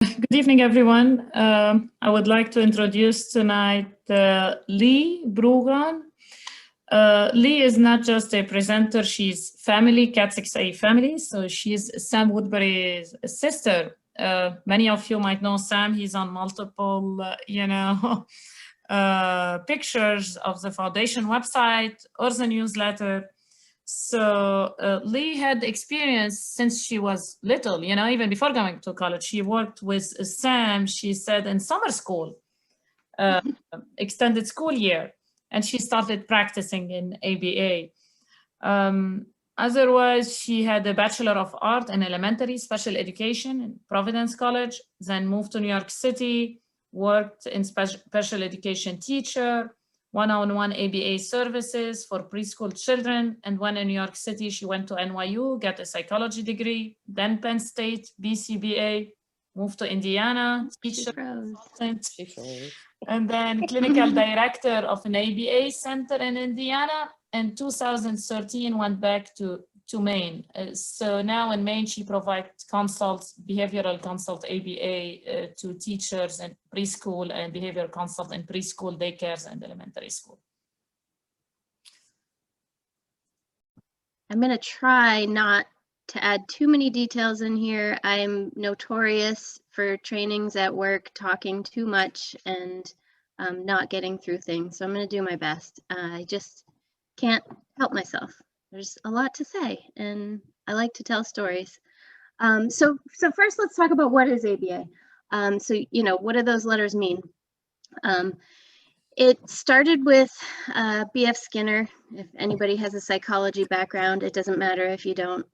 Good evening, everyone. I would like to introduce tonight Leigh Broughan. Leigh is not just a presenter, she's family, Cat 6A family. So she's Sam Woodbury's sister. Many of you might know Sam. He's on multiple, pictures of the foundation website or the newsletter. So Leigh had experience since she was little, even before going to college. She worked with Sam, she said, in summer school, extended school year, and she started practicing in ABA. Otherwise, she had a Bachelor of Art in Elementary Special Education in Providence College, then moved to New York City, worked in special education teacher, one-on-one ABA services for preschool children. And when in New York City, she went to NYU, got a psychology degree, then Penn State, BCBA, moved to Indiana, teacher assistant, and then clinical director of an ABA center in Indiana. In 2013, went back to Maine. So now in Maine, she provides consults, behavioral consult ABA to teachers in preschool and behavioral consult in preschool, daycares, and elementary school. I'm going to try not to add too many details in here. I'm notorious for trainings at work talking too much and not getting through things. So I'm going to do my best. I just can't help myself. There's a lot to say, and I like to tell stories. So first, let's talk about what is ABA. What do those letters mean? It started with B.F. Skinner. If anybody has a psychology background, it doesn't matter if you don't.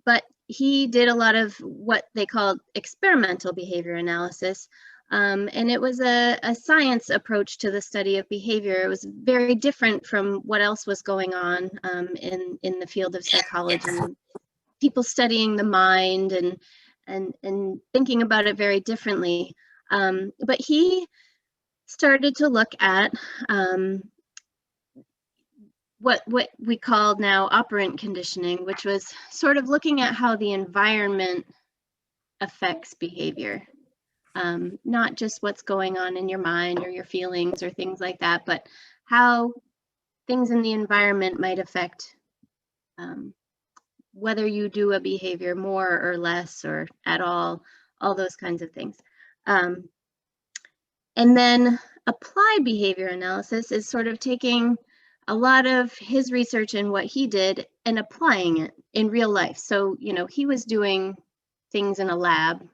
But he did a lot of what they called experimental behavior analysis. And it was a science approach to the study of behavior. It was very different from what else was going on in the field of psychology. People studying the mind and thinking about it very differently. But he started to look at what we call now operant conditioning, which was sort of looking at how the environment affects behavior. Not just what's going on in your mind or your feelings or things like that, but how things in the environment might affect whether you do a behavior more or less or at all those kinds of things. And then applied behavior analysis is sort of taking a lot of his research and what he did and applying it in real life. So, he was doing things in a lab.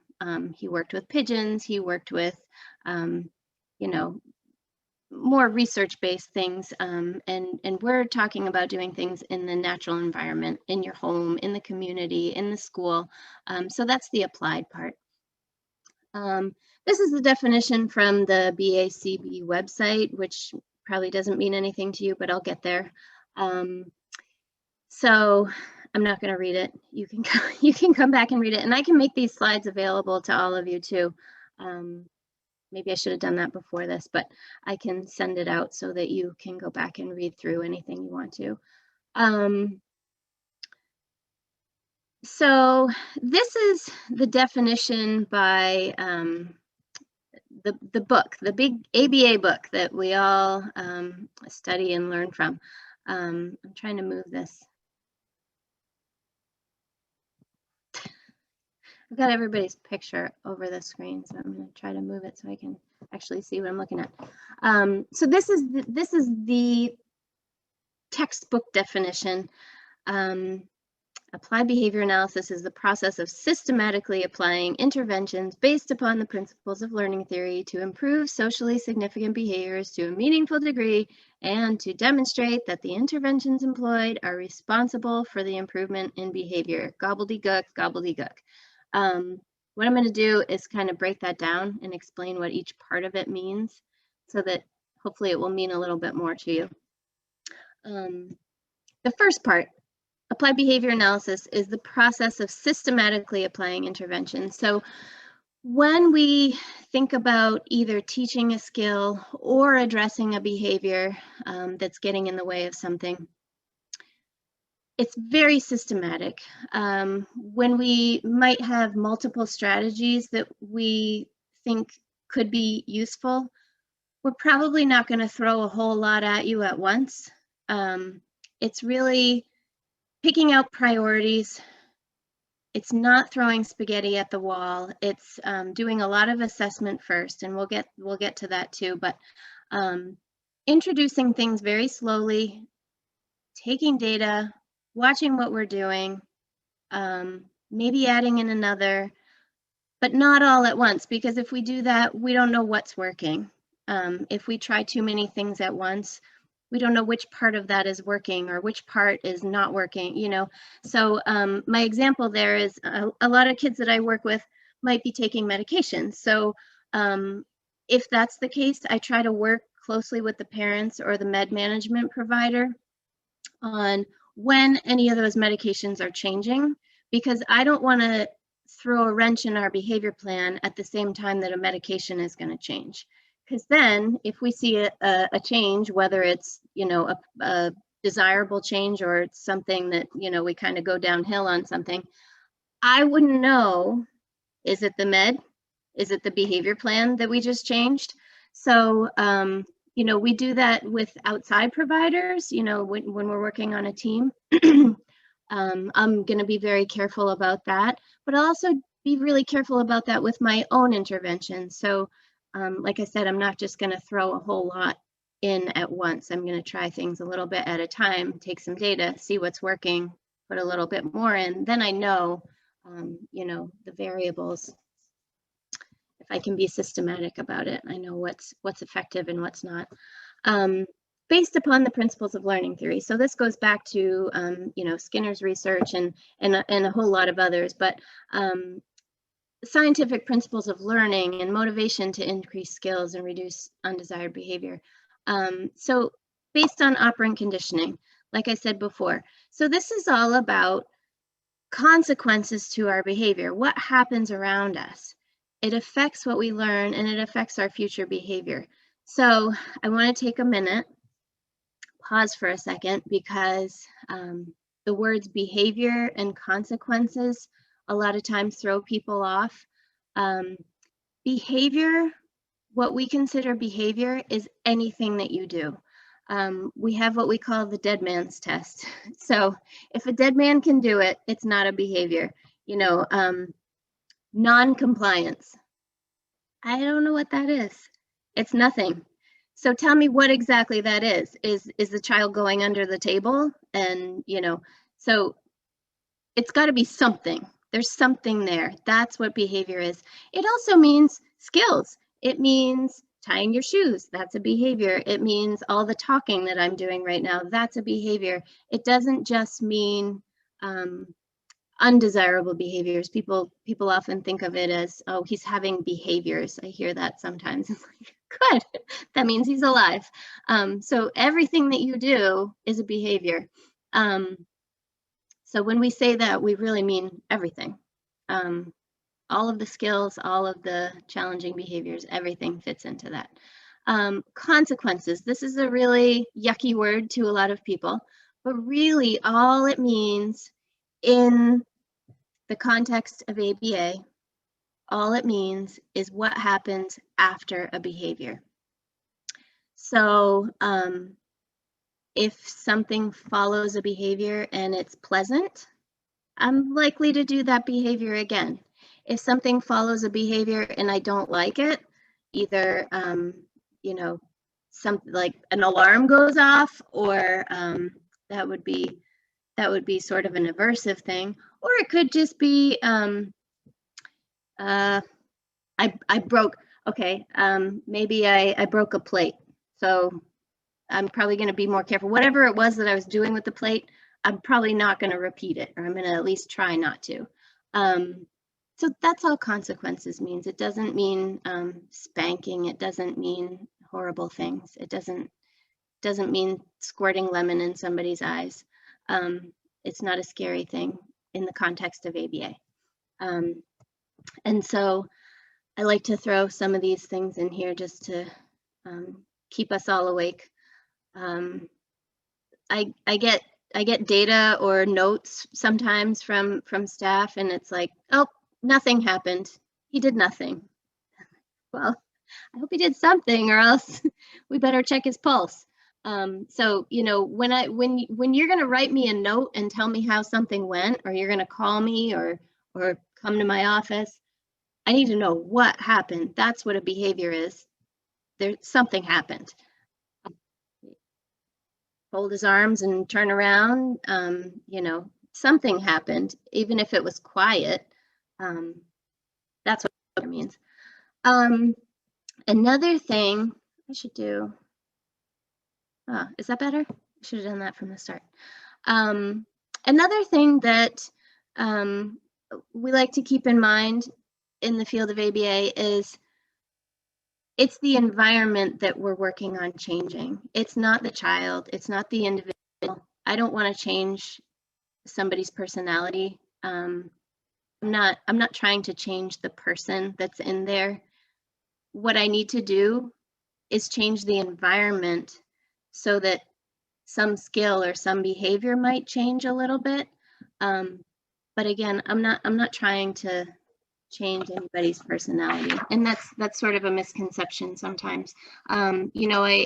He worked with pigeons, he worked with, more research-based things. And we're talking about doing things in the natural environment, in your home, in the community, in the school. So that's the applied part. This is the definition from the BACB website, which probably doesn't mean anything to you, but I'll get there. So I'm not going to read it. You can come back and read it, and I can make these slides available to all of you too. Maybe I should have done that before this, but I can send it out so that you can go back and read through anything you want to. So this is the definition by the book, the big ABA book that we all study and learn from. I'm trying to move this. I've got everybody's picture over the screen, so I'm going to try to move it so I can actually see what I'm looking at. So this is the textbook definition. Applied behavior analysis is the process of systematically applying interventions based upon the principles of learning theory to improve socially significant behaviors to a meaningful degree and to demonstrate that the interventions employed are responsible for the improvement in behavior. Gobbledygook, gobbledygook. What I'm going to do is kind of break that down and explain what each part of it means so that hopefully it will mean a little bit more to you. The first part, applied behavior analysis, is the process of systematically applying interventions. So when we think about either teaching a skill or addressing a behavior that's getting in the way of something, it's very systematic. When we might have multiple strategies that we think could be useful, we're probably not going to throw a whole lot at you at once. It's really picking out priorities. It's not throwing spaghetti at the wall. It's doing a lot of assessment first, and we'll get to that too. But introducing things very slowly, taking data, watching what we're doing, maybe adding in another, but not all at once, because if we do that, we don't know what's working. If we try too many things at once, we don't know which part of that is working or which part is not working, you know. So my example there is a lot of kids that I work with might be taking medications. So if that's the case, I try to work closely with the parents or the med management provider on when any of those medications are changing, because I don't want to throw a wrench in our behavior plan at the same time that a medication is going to change. Because then if we see a change, whether it's, you know, a desirable change or it's something that, you know, we kind of go downhill on something, I wouldn't know, is it the med? Is it the behavior plan that we just changed? So, you know, we do that with outside providers, you know, when we're working on a team. I'm going to be very careful about that, but I'll also be really careful about that with my own intervention. So, like I said, I'm not just going to throw a whole lot in at once. I'm going to try things a little bit at a time, take some data, see what's working, put a little bit more in. Then I know, you know, the variables. If I can be systematic about it, I know what's effective and what's not. Based upon the principles of learning theory. So this goes back to, you know, Skinner's research and a whole lot of others, but scientific principles of learning and motivation to increase skills and reduce undesired behavior. So based on operant conditioning, like I said before. So this is all about consequences to our behavior, what happens around us. It affects what we learn and it affects our future behavior. So I want to take a minute, pause for a second, because the words behavior and consequences a lot of times throw people off. Behavior, what we consider behavior, is anything that you do. We have what we call the dead man's test. So if a dead man can do it, it's not a behavior. You know, non-compliance. I don't know what that is. It's nothing. So tell me what exactly that is. Is the child going under the table? And, you know, so it's got to be something. There's something there. That's what behavior is. It also means skills. It means tying your shoes. That's a behavior. It means all the talking that I'm doing right now. That's a behavior. It doesn't just mean undesirable behaviors. People often think of it as, oh, he's having behaviors. I hear that sometimes. It's like, good, that means he's alive. So everything that you do is a behavior. So when we say that, we really mean everything. All of the skills, all of the challenging behaviors, everything fits into that. Consequences. This is a really yucky word to a lot of people, but really all it means in the context of ABA, all it means is what happens after a behavior. So if something follows a behavior and it's pleasant, I'm likely to do that behavior again. If something follows a behavior and I don't like it, either you know, something like an alarm goes off, or that would be sort of an aversive thing, or it could just be I broke. Okay, maybe I broke a plate, so I'm probably going to be more careful. Whatever it was that I was doing with the plate, I'm probably not going to repeat it, or I'm going to at least try not to. So that's all consequences means. It doesn't mean spanking. It doesn't mean horrible things. It doesn't mean squirting lemon in somebody's eyes. It's not a scary thing in the context of ABA. And so I like to throw some of these things in here just to keep us all awake. I get get data or notes sometimes from staff, and it's like, oh, nothing happened. He did nothing. Well, I hope he did something, or else we better check his pulse. So, you know, when you're going to write me a note and tell me how something went, or you're going to call me or come to my office, I need to know what happened. That's what a behavior is. Something happened. Fold his arms and turn around. You know, something happened, even if it was quiet. That's what it means. Another thing I should do. Oh, is that better? I should have done that from the start. Another thing that we like to keep in mind in the field of ABA is it's the environment that we're working on changing. It's not the child, it's not the individual. I don't want to change somebody's personality. I'm not trying to change the person that's in there. What I need to do is change the environment so that some skill or some behavior might change a little bit. But again, I'm not trying to change anybody's personality, and that's sort of a misconception sometimes. You know,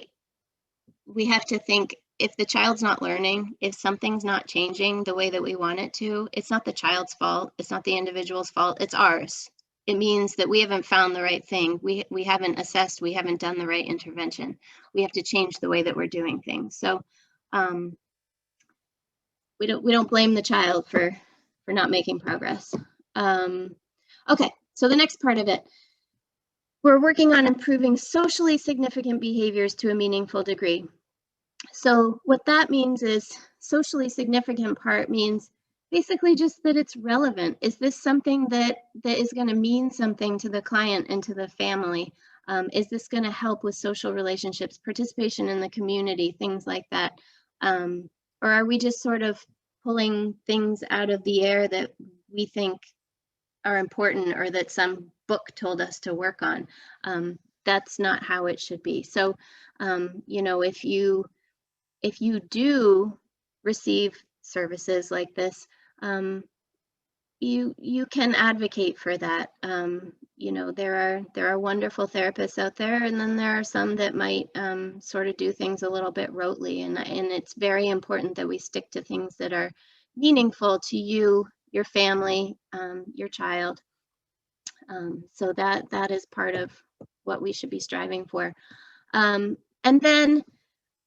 we have to think, if the child's not learning, if something's not changing the way that we want it to, it's not the child's fault, it's not the individual's fault, it's ours. It means that we haven't found the right thing. We haven't assessed, we haven't done the right intervention. We have to change the way that we're doing things. So we don't blame the child for not making progress. Okay, so the next part of it, we're working on improving socially significant behaviors to a meaningful degree. So what that means is, socially significant part means basically just that it's relevant. Is this something that is going to mean something to the client and to the family? Is this going to help with social relationships, participation in the community, things like that? Or are we just sort of pulling things out of the air that we think are important or that some book told us to work on? That's not how it should be. So, you know, if you do receive services like this, you can advocate for that. You know, there are wonderful therapists out there, and then there are some that might sort of do things a little bit rotely, and it's very important that we stick to things that are meaningful to you, your family, your child. So that is part of what we should be striving for. And then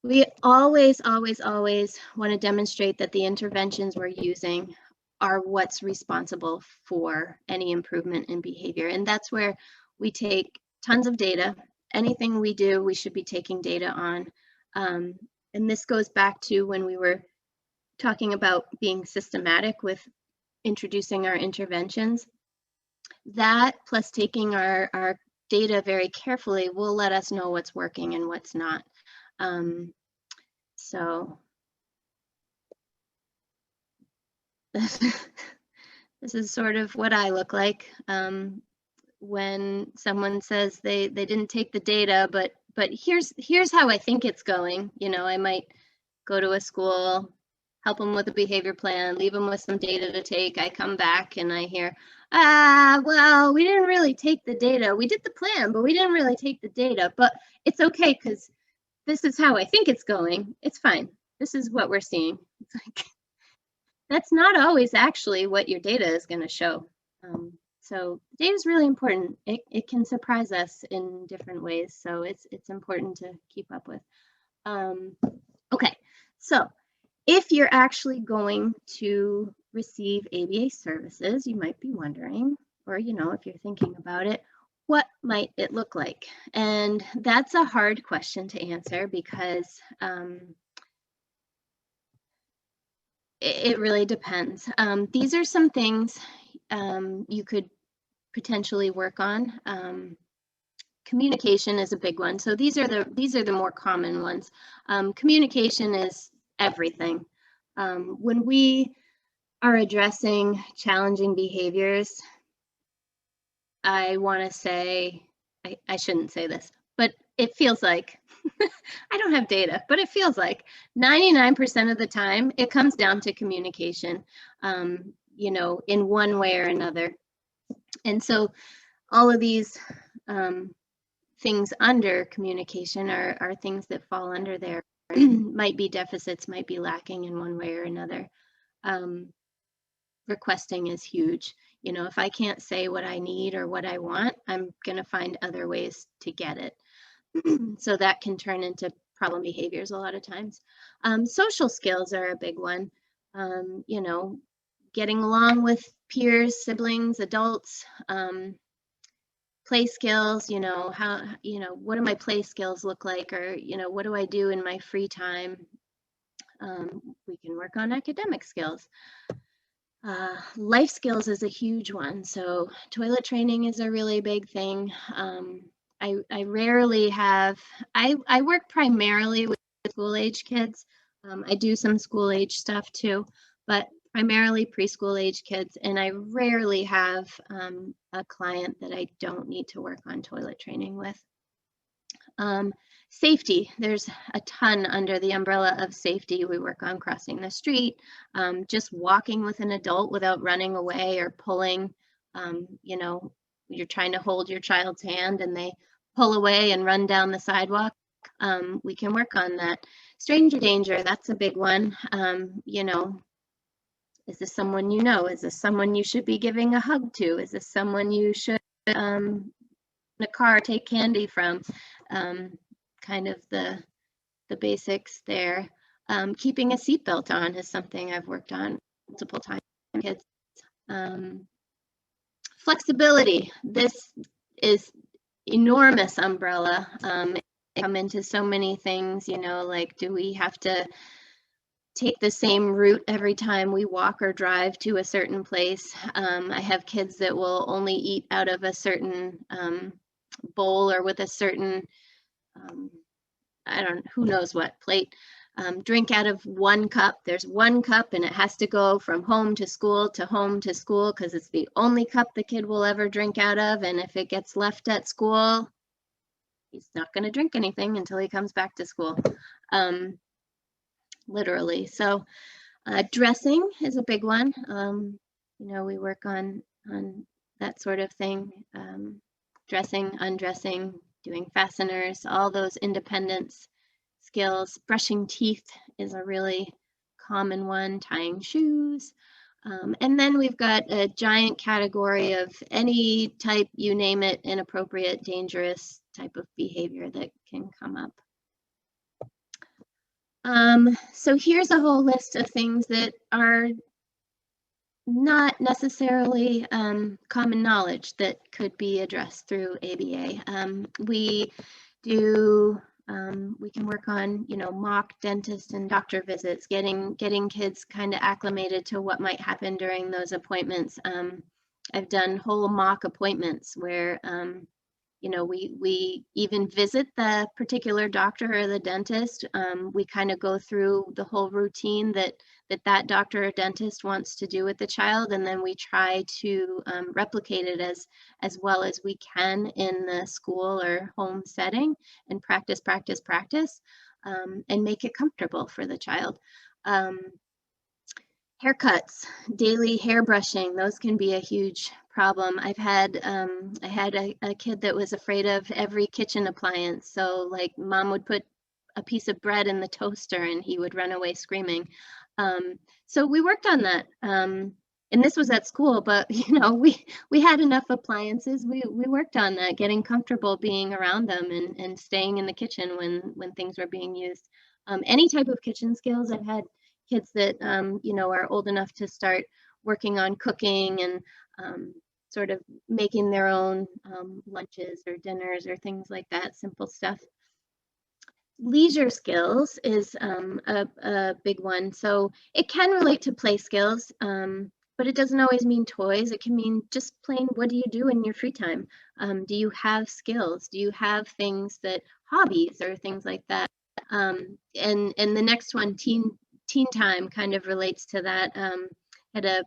we always want to demonstrate that the interventions we're using are what's responsible for any improvement in behavior. And that's where we take tons of data. Anything we do, we should be taking data on. And this goes back to when we were talking about being systematic with introducing our interventions. That plus taking our data very carefully will let us know what's working and what's not. So this is sort of what I look like when someone says they didn't take the data, but here's how I think it's going. You know, I might go to a school, help them with a behavior plan, leave them with some data to take. I come back and I hear, well, we didn't really take the data. We did the plan, but we didn't really take the data. But it's okay, because this is how I think it's going. It's fine. This is what we're seeing. It's like, that's not always actually what your data is going to show. So data is really important. It can surprise us in different ways. So it's important to keep up with. Okay, so if you're actually going to receive ABA services, you might be wondering, or you know, if you're thinking about it, what might it look like? And that's a hard question to answer, because it really depends. These are some things you could potentially work on. Communication is a big one. So these are the more common ones. Communication is everything. When we are addressing challenging behaviors, I want to say, I shouldn't say this, but it feels like, I don't have data, but it feels like 99% of the time it comes down to communication, you know, in one way or another. And so all of these things under communication are things that fall under there. Might be deficits, might be lacking in one way or another. Requesting is huge. You know, if I can't say what I need or what I want, I'm going to find other ways to get it. So that can turn into problem behaviors a lot of times. Social skills are a big one. You know, getting along with peers, siblings, adults, play skills, you know, how, you know, what do my play skills look like? Or, you know, what do I do in my free time? We can work on academic skills. Life skills is a huge one. So toilet training is a really big thing. I rarely have, I work primarily with school age kids. I do some school age stuff too, but primarily preschool age kids. And I rarely have a client that I don't need to work on toilet training with. Safety, there's a ton under the umbrella of safety. We work on crossing the street, just walking with an adult without running away or pulling. You know, you're trying to hold your child's hand and they pull away and run down the sidewalk. We can work on that. Stranger danger, that's a big one. You know, is this someone you know? Is this someone you should be giving a hug to? Is this someone you should, in a car, take candy from? Kind of the basics there. Keeping a seatbelt on is something I've worked on multiple times with kids. Flexibility, this is enormous umbrella. It come into so many things, you know, like, do we have to take the same route every time we walk or drive to a certain place? I have kids that will only eat out of a certain bowl or with a certain I don't, who knows what plate, drink out of one cup. There's one cup and it has to go from home to school because it's the only cup the kid will ever drink out of. And if it gets left at school, he's not going to drink anything until he comes back to school, literally. So dressing is a big one. You know, we work on that sort of thing, dressing, undressing, doing fasteners, all those independence skills. Brushing teeth is a really common one, tying shoes. And then we've got a giant category of any type, you name it, inappropriate, dangerous type of behavior that can come up. So here's a whole list of things that are not necessarily common knowledge that could be addressed through ABA. We can work on, you know, mock dentist and doctor visits, getting kids kind of acclimated to what might happen during those appointments. I've done whole mock appointments where, you know, we even visit the particular doctor or the dentist. We kind of go through the whole routine that doctor or dentist wants to do with the child, and then we try to replicate it as well as we can in the school or home setting, and practice, and make it comfortable for the child. Haircuts, daily hair brushing, those can be a huge problem. I had a kid that was afraid of every kitchen appliance. So like mom would put a piece of bread in the toaster and he would run away screaming. So we worked on that. And this was at school, but you know, we had enough appliances. We worked on that, getting comfortable being around them and staying in the kitchen when things were being used. Any type of kitchen skills. I've had kids that you know, are old enough to start working on cooking and sort of making their own lunches or dinners or things like that, simple stuff. Leisure skills is a big one. So it can relate to play skills, but it doesn't always mean toys. It can mean just plain, what do you do in your free time? Do you have skills? Do you have things that, hobbies or things like that? And the next one, teen time, kind of relates to that. Had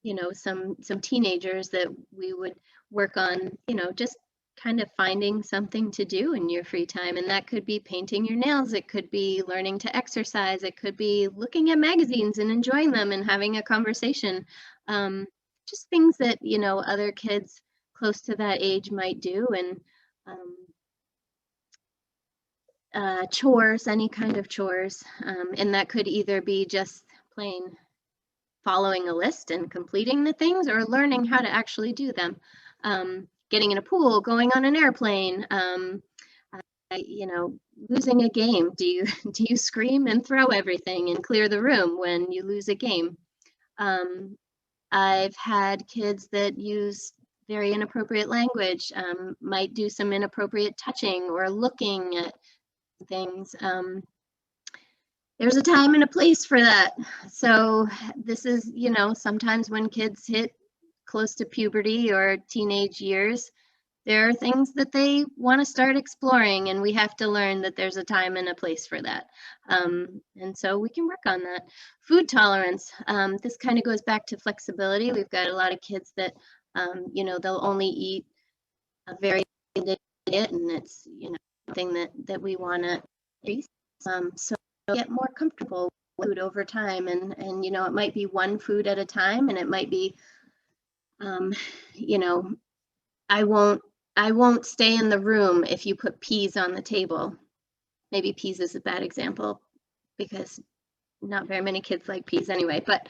you know, some teenagers that we would work on, you know, just kind of finding something to do in your free time. And that could be painting your nails. It could be learning to exercise. It could be looking at magazines and enjoying them and having a conversation. Just things that, you know, other kids close to that age might do. And chores, any kind of chores. And that could either be just plain following a list and completing the things, or learning how to actually do them. Getting in a pool, going on an airplane, you know, losing a game. Do you scream and throw everything and clear the room when you lose a game? I've had kids that use very inappropriate language, might do some inappropriate touching or looking at things. There's a time and a place for that. So this is, you know, sometimes when kids hit close to puberty or teenage years, there are things that they want to start exploring, and we have to learn that there's a time and a place for that. And so we can work on that. Food tolerance. This kind of goes back to flexibility. We've got a lot of kids that, you know, they'll only eat a very diet, and it's, you know, something that we want to increase. So get more comfortable with food over time, and you know, it might be one food at a time, and it might be, you know, I won't stay in the room if you put peas on the table. Maybe peas is a bad example because not very many kids like peas anyway, but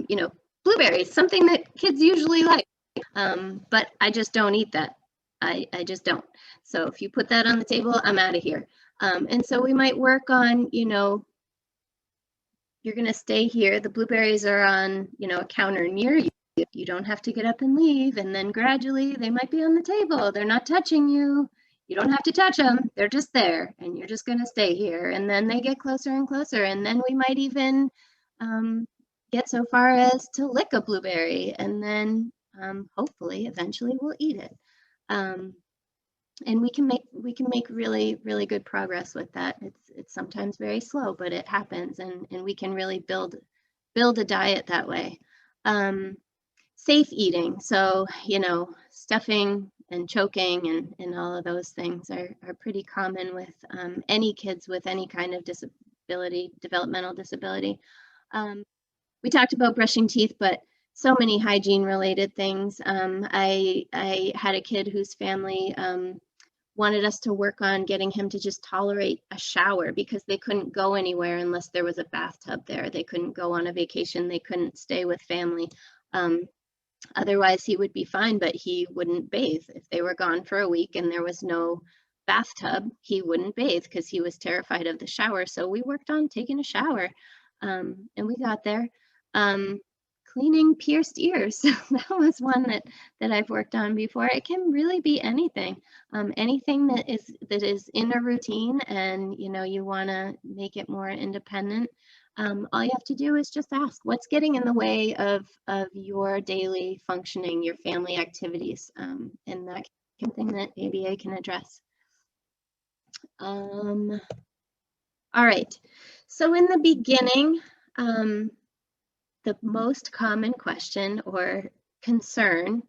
you know, blueberries, something that kids usually like, but I just don't eat that. I just don't. So if you put that on the table, I'm out of here. And so we might work on, you know, you're going to stay here. The blueberries are on, you know, a counter near you. You don't have to get up and leave. And then gradually they might be on the table. They're not touching you. You don't have to touch them. They're just there, and you're just going to stay here. And then they get closer and closer. And then we might even get so far as to lick a blueberry. And then hopefully eventually we'll eat it. And we can make really, really good progress with that. It's sometimes very slow, but it happens, and we can really build a diet that way. Safe eating. So, you know, stuffing and choking and all of those things are pretty common with any kids with any kind of disability, developmental disability. We talked about brushing teeth, but so many hygiene related things. I had a kid whose family wanted us to work on getting him to just tolerate a shower because they couldn't go anywhere unless there was a bathtub there. They couldn't go on a vacation. They couldn't stay with family. Otherwise, he would be fine, but he wouldn't bathe. If they were gone for a week and there was no bathtub, he wouldn't bathe because he was terrified of the shower. So we worked on taking a shower, and we got there. Cleaning pierced ears. That was one that I've worked on before. It can really be anything, anything that is in a routine, and you know, you want to make it more independent. All you have to do is just ask, what's getting in the way of your daily functioning, your family activities, and that kind of thing that ABA can address. All right, so in the beginning, the most common question or concern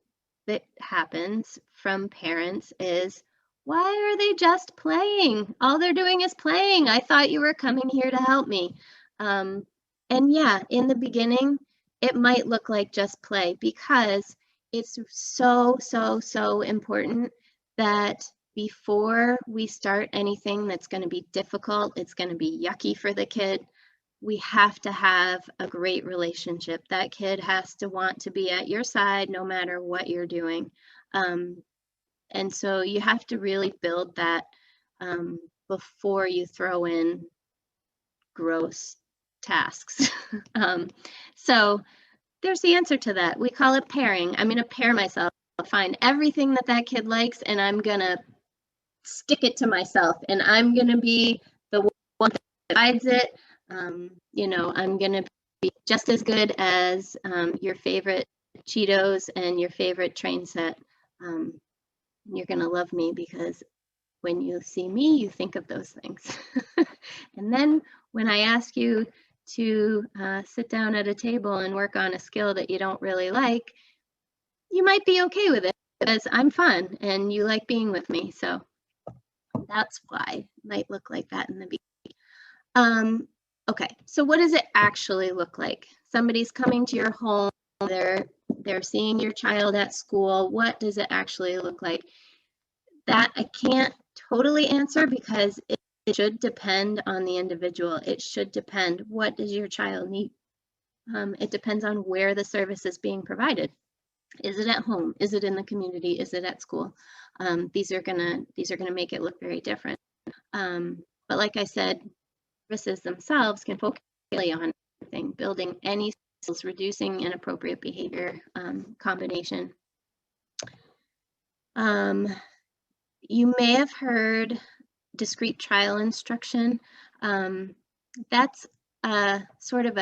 that happens from parents is, why are they just playing? All they're doing is playing. I thought you were coming here to help me. And yeah, in the beginning, it might look like just play, because it's so important that before we start anything that's going to be difficult, it's going to be yucky for the kid, we have to have a great relationship. That kid has to want to be at your side no matter what you're doing. And so you have to really build that before you throw in gross tasks. So there's the answer to that. We call it pairing. I'm going to pair myself, find everything that kid likes, and I'm going to stick it to myself, and I'm going to be the one that provides it. You know, I'm going to be just as good as your favorite Cheetos and your favorite train set. You're going to love me because when you see me, you think of those things. And then when I ask you to sit down at a table and work on a skill that you don't really like, you might be okay with it, because I'm fun and you like being with me. So that's why it might look like that in the beginning. Okay, so what does it actually look like? Somebody's coming to your home, they're seeing your child at school. What does it actually look like? That I can't totally answer because it should depend on the individual. It should depend. What does your child need? It depends on where the service is being provided. Is it at home? Is it in the community? Is it at school? These are gonna make it look very different. But like I said, services themselves can focus on everything, building any skills, reducing inappropriate behavior combination. You may have heard discrete trial instruction. That's sort of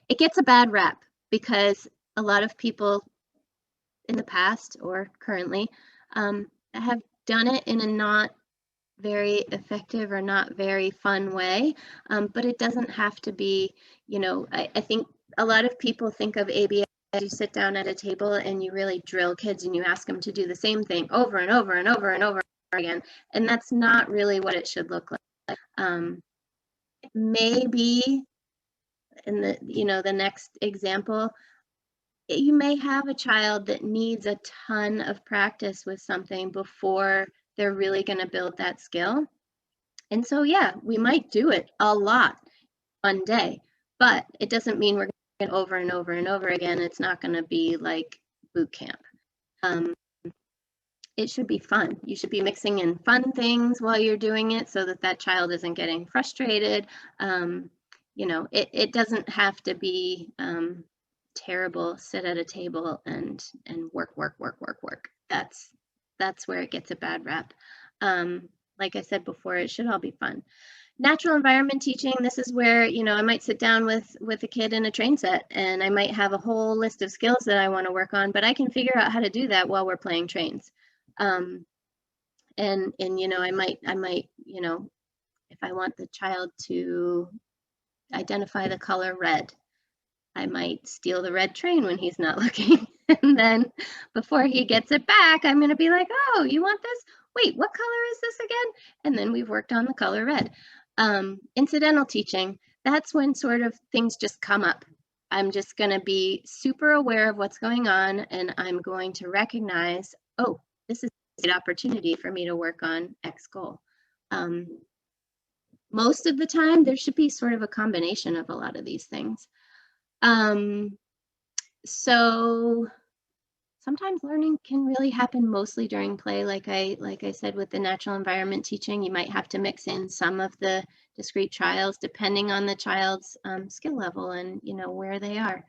it gets a bad rap because a lot of people in the past or currently have done it in a not very effective or not very fun way, but it doesn't have to be, you know, I think a lot of people think of ABA as you sit down at a table and you really drill kids and you ask them to do the same thing over and over and over and over again, and that's not really what it should look like. Maybe in the, you know, the next example, you may have a child that needs a ton of practice with something before they're really going to build that skill. And so, yeah, we might do it a lot one day, but it doesn't mean we're going to over and over and over again. It's not going to be like boot camp. It should be fun. You should be mixing in fun things while you're doing it so that that child isn't getting frustrated. You know, it doesn't have to be terrible, sit at a table and work. That's where it gets a bad rap. Like I said before, it should all be fun. Natural environment teaching, this is where, you know, I might sit down with a kid in a train set and I might have a whole list of skills that I want to work on, but I can figure out how to do that while we're playing trains. And you know, I might, you know, if I want the child to identify the color red, I might steal the red train when he's not looking. And then before he gets it back, I'm going to be like, oh, you want this? Wait, what color is this again? And then we've worked on the color red. Incidental teaching, that's when sort of things just come up. I'm just going to be super aware of what's going on and I'm going to recognize, oh, this is a good opportunity for me to work on X goal. Most of the time, there should be sort of a combination of a lot of these things. So sometimes learning can really happen mostly during play. Like I said, with the natural environment teaching, you might have to mix in some of the discrete trials depending on the child's skill level and, you know, where they are.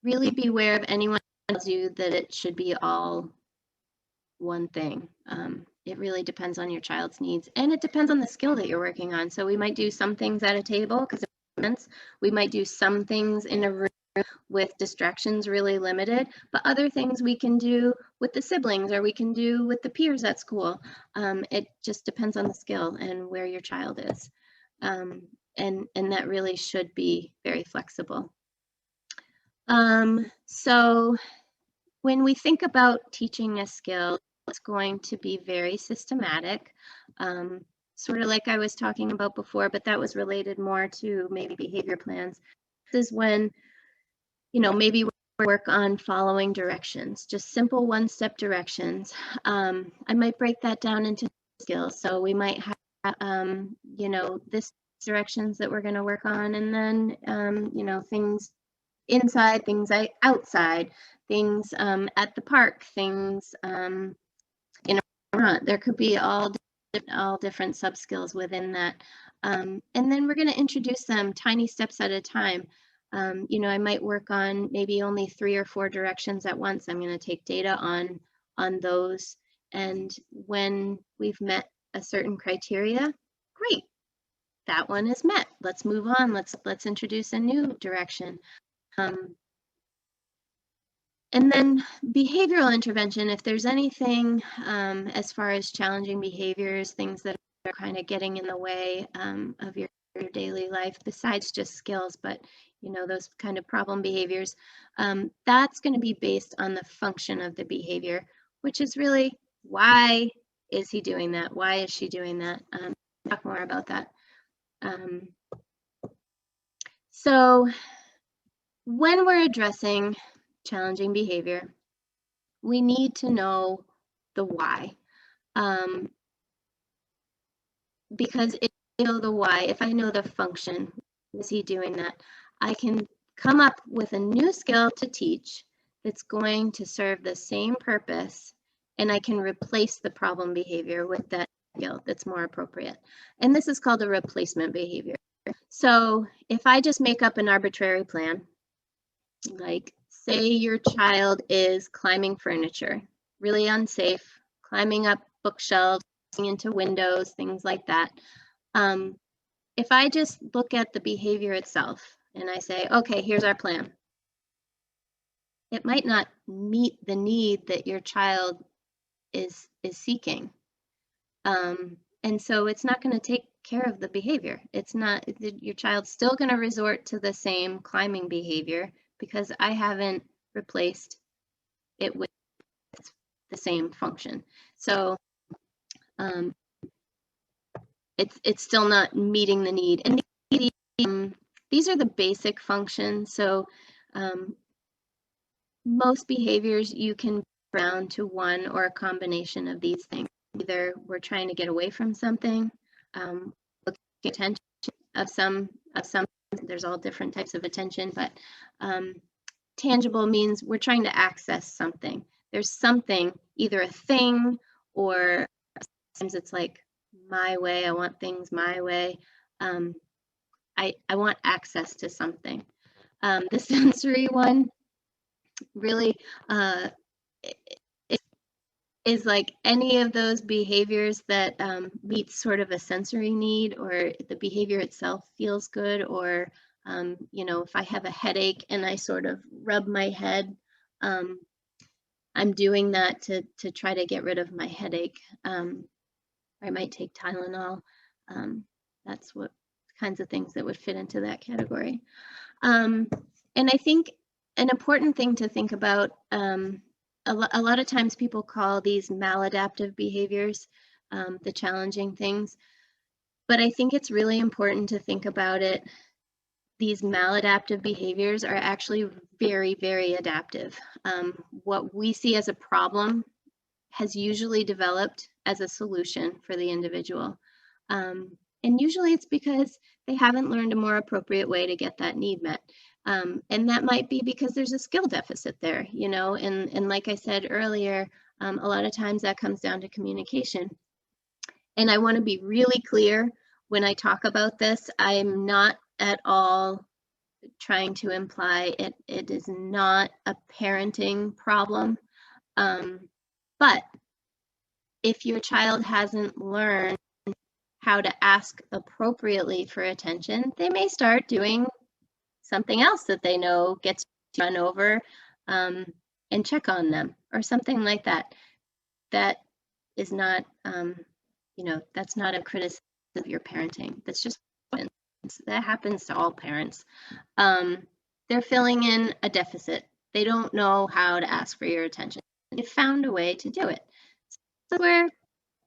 Really beware of anyone who tells you that it should be all one thing. It really depends on your child's needs and it depends on the skill that you're working on. So we might do some things at a table because we might do some things in a room with distractions really limited, but other things we can do with the siblings or we can do with the peers at school. It just depends on the skill and where your child is. And that really should be very flexible. So when we think about teaching a skill, it's going to be very systematic. Sort of like I was talking about before, but that was related more to maybe behavior plans. This is when, you know, maybe we work on following directions, just simple one-step directions. I might break that down into skills. So we might have, you know, this directions that we're going to work on, and then, you know, things inside, things outside, things at the park, things in a restaurant. There could be all different sub-skills within that. And then we're going to introduce them tiny steps at a time. You know, I might work on maybe only 3 or 4 directions at once. I'm going to take data on those. And when we've met a certain criteria, great, that one is met. Let's move on. Let's introduce a new direction. And then behavioral intervention, if there's anything as far as challenging behaviors, things that are kind of getting in the way of your daily life, besides just skills, but, those kind of problem behaviors, that's going to be based on the function of the behavior, which is really, why is he doing that? Why is she doing that? Talk more about that. So when we're addressing challenging behavior, we need to know the why. Because if I know the why, if I know the function, is he doing that, I can come up with a new skill to teach that's going to serve the same purpose, and I can replace the problem behavior with that skill that's more appropriate. And this is called a replacement behavior. So if I just make up an arbitrary plan, like say your child is climbing furniture, really unsafe, climbing up bookshelves, into windows, things like that. If I just look at the behavior itself and I say, okay, here's our plan, it might not meet the need that your child is seeking. And so it's not going to take care of the behavior. It's not, your child's still going to resort to the same climbing behavior because I haven't replaced it with the same function. So it's still not meeting the need. And these are the basic functions. So most behaviors you can round to one or a combination of these things. Either we're trying to get away from something, looking at attention of some, there's all different types of attention, but tangible means we're trying to access something. There's something, either a thing, or sometimes it's like my way, I want things my way. I want access to something. The sensory one really is like any of those behaviors that meets sort of a sensory need, or the behavior itself feels good, or if I have a headache and I sort of rub my head, I'm doing that to try to get rid of my headache. I might take Tylenol. That's what kinds of things that would fit into that category. And I think an important thing to think about, a lot of times people call these maladaptive behaviors, the challenging things, but I think it's really important to think about it. These maladaptive behaviors are actually very, very adaptive. What we see as a problem has usually developed as a solution for the individual. And usually it's because they haven't learned a more appropriate way to get that need met. And that might be because there's a skill deficit there, and like I said earlier, a lot of times that comes down to communication. And I want to be really clear when I talk about this, I'm not at all trying to imply it is not a parenting problem. But if your child hasn't learned how to ask appropriately for attention, they may start doing something else that they know gets run over, and check on them or something like that. That is not, that's not a criticism of your parenting. That's just, that happens to all parents. They're filling in a deficit. They don't know how to ask for your attention. They found a way to do it. So where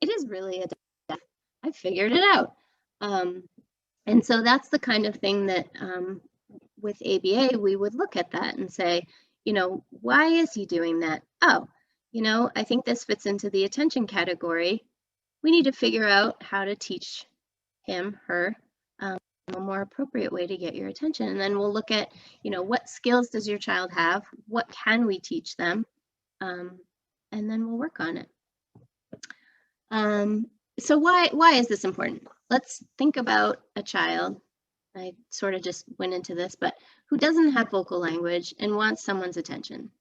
it is really a deficit, I figured it out. And so that's the kind of thing that with ABA, we would look at that and say, why is he doing that? Oh, I think this fits into the attention category. We need to figure out how to teach him, her, a more appropriate way to get your attention. And then we'll look at, what skills does your child have? What can we teach them? And then we'll work on it. So why is this important? Let's think about a child, I sort of just went into this, but who doesn't have vocal language and wants someone's attention.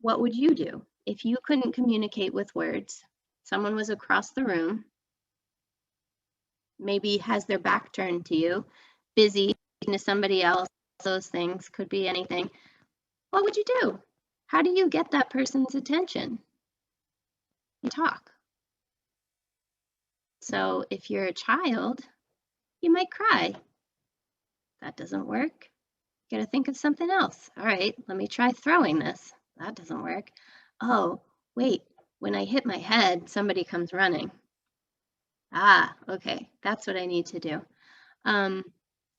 What would you do if you couldn't communicate with words? Someone was across the room, maybe has their back turned to you, busy to somebody else, those things could be anything. What would you do? How do you get that person's attention? You talk. So if you're a child, you might cry. That doesn't work. Gotta think of something else. All right, let me try throwing this. That doesn't work. Oh, wait, when I hit my head, somebody comes running. Ah, okay, that's what I need to do.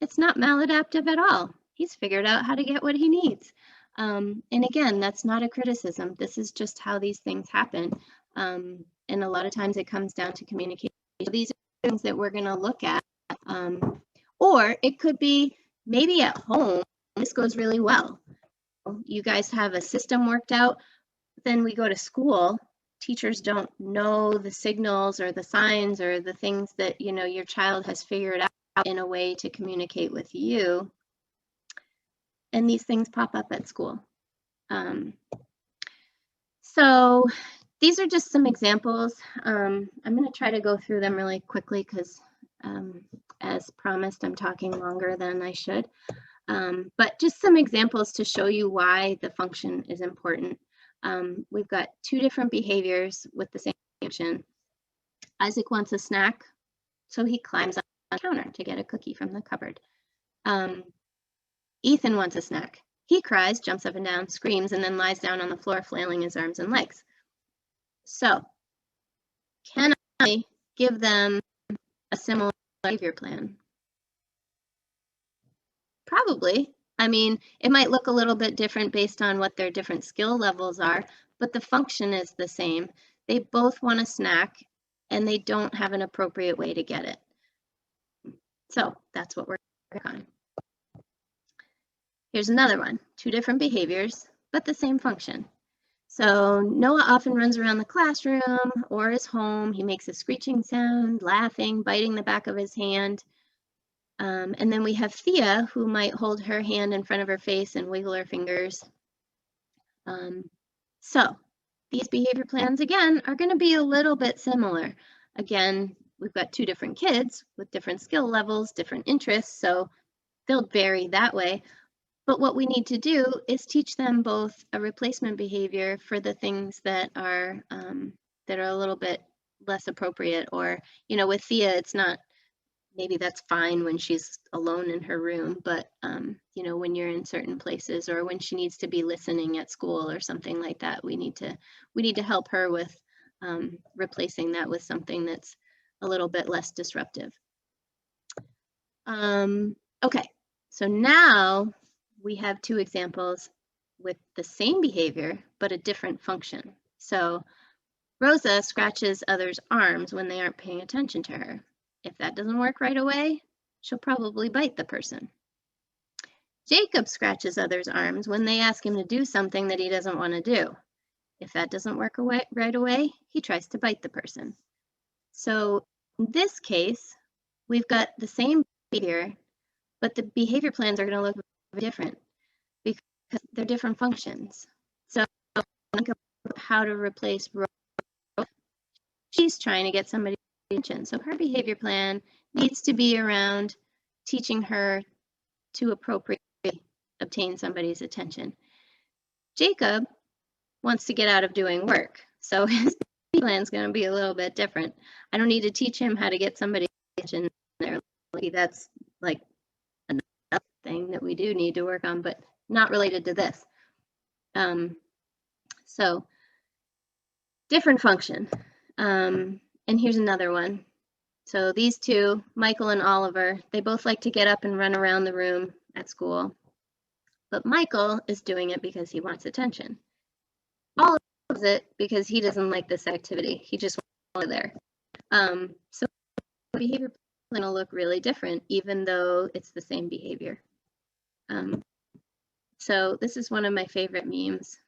It's not maladaptive at all. He's figured out how to get what he needs. And again, that's not a criticism. This is just how these things happen. And a lot of times it comes down to communication. These are things that we're going to look at. Or it could be maybe at home, this goes really well. You guys have a system worked out, then we go to school. Teachers don't know the signals or the signs or the things that, you know, your child has figured out in a way to communicate with you. And these things pop up at school. So these are just some examples. I'm going to try to go through them really quickly because as promised, I'm talking longer than I should. But just some examples to show you why the function is important. We've got two different behaviors with the same function. Isaac wants a snack, so he climbs up on the counter to get a cookie from the cupboard. Ethan wants a snack. He cries, jumps up and down, screams, and then lies down on the floor, flailing his arms and legs. So, can I give them a similar behavior plan? Probably. I mean, it might look a little bit different based on what their different skill levels are, but the function is the same. They both want a snack and they don't have an appropriate way to get it. So that's what we're working on. Here's another one, two different behaviors, but the same function. So Noah often runs around the classroom or his home. He makes a screeching sound, laughing, biting the back of his hand. And then we have Thea, who might hold her hand in front of her face and wiggle her fingers. So these behavior plans, again, are going to be a little bit similar. Again, we've got two different kids with different skill levels, different interests, so they'll vary that way. But what we need to do is teach them both a replacement behavior for the things that are a little bit less appropriate. Or, you know, with Thea, it's not, maybe that's fine when she's alone in her room, but you know, when you're in certain places or when she needs to be listening at school or something like that, we need to help her with replacing that with something that's a little bit less disruptive. Okay, so now we have two examples with the same behavior, but a different function. So Rosa scratches others' arms when they aren't paying attention to her. If that doesn't work right away, she'll probably bite the person. Jacob scratches others' arms when they ask him to do something that he doesn't want to do. If that doesn't work right away, he tries to bite the person. So in this case, we've got the same behavior, but the behavior plans are going to look different because they're different functions. So think about how to replace Rosa. She's trying to get somebody's attention. So her behavior plan needs to be around teaching her to appropriately obtain somebody's attention. Jacob wants to get out of doing work. So his plan is going to be a little bit different. I don't need to teach him how to get somebody's attention there. That's like another thing that we do need to work on, but not related to this. So different function. And here's another one. So these two, Michael and Oliver, they both like to get up and run around the room at school. But Michael is doing it because he wants attention. Oliver does it because he doesn't like this activity. He just wants to be there. So behavior plan will look really different, even though it's the same behavior. So this is one of my favorite memes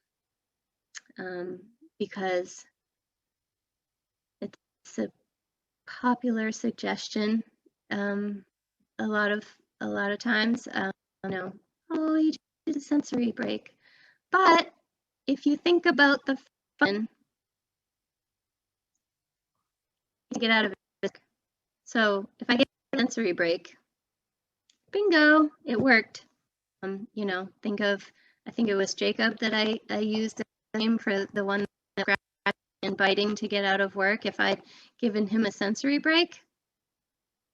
because it's a popular suggestion. A lot of times, you know, oh, you did a sensory break. But if you think about the fun to get out of it, so if I get a sensory break, bingo, it worked. You know, I think it was Jacob that I used the name for the one that grabbed and biting to get out of work. If I'd given him a sensory break,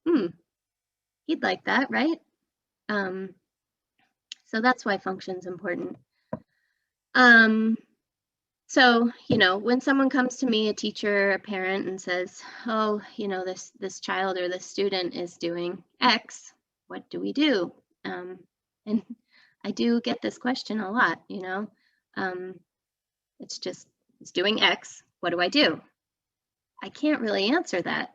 he'd like that, right? So that's why function's important. So, you know, when someone comes to me, a teacher, a parent, and says, oh, you know, this child or this student is doing X, what do we do? And I do get this question a lot, you know. It's doing X, what do I do? I can't really answer that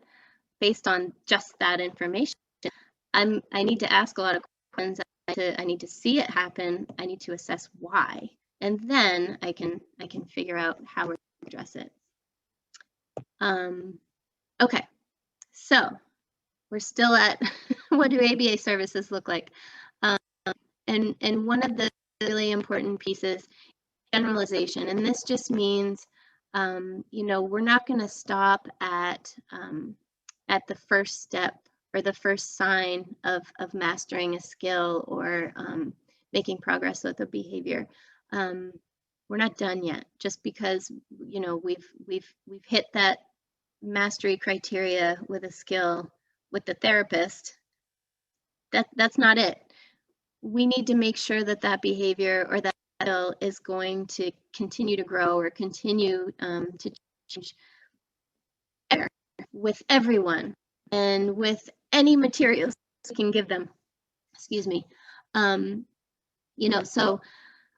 based on just that information. I need to ask a lot of questions. I need to see it happen. I need to assess why, and then I can figure out how we're going to address it. Okay, so we're still at what do ABA services look like? And one of the really important pieces, generalization, and this just means, you know, we're not going to stop at the first step or the first sign of mastering a skill or making progress with a behavior. We're not done yet. Just because, you know, we've hit that mastery criteria with a skill with the therapist, that's not it. We need to make sure that that behavior or that skill is going to continue to grow or continue to change with everyone and with any materials we can give them. Excuse me. You know, so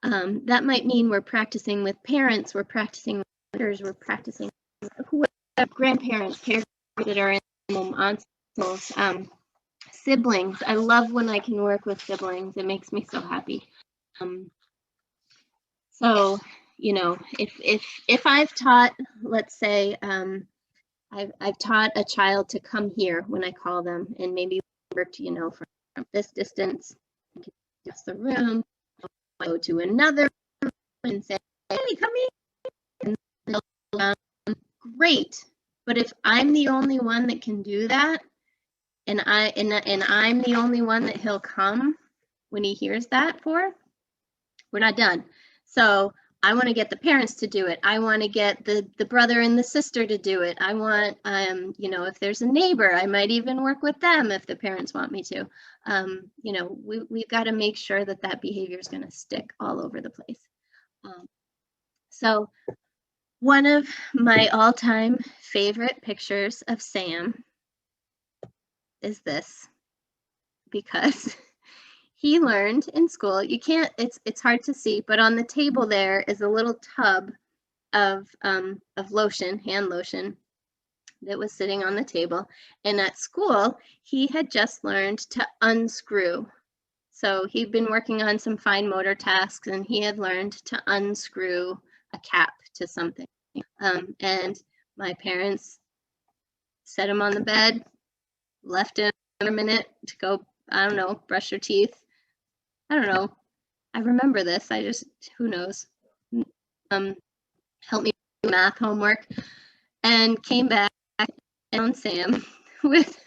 that might mean we're practicing with parents, we're practicing with others, we're practicing with grandparents, parents that are in home, aunts, siblings. I love when I can work with siblings. It makes me so happy. So, you know, if I've taught, let's say, I've taught a child to come here when I call them, and maybe worked, you know, from this distance, just the room, go to another room and say, hey, come here. And great. But if I'm the only one that can do that, and I'm the only one that he'll come when he hears that for, we're not done. So I want to get the parents to do it. I want to get the brother and the sister to do it. I want, you know, if there's a neighbor, I might even work with them if the parents want me to. You know, we've got to make sure that that behavior is going to stick all over the place. So one of my all-time favorite pictures of Sam is this, because he learned in school, you can't, it's hard to see, but on the table there is a little tub of lotion, hand lotion, that was sitting on the table. And at school, he had just learned to unscrew. So he'd been working on some fine motor tasks, and he had learned to unscrew a cap to something. And my parents set him on the bed, left him for a minute to go, I don't know, brush your teeth. I don't know. I remember this. I just, who knows? Help me do math homework, and came back and found Sam with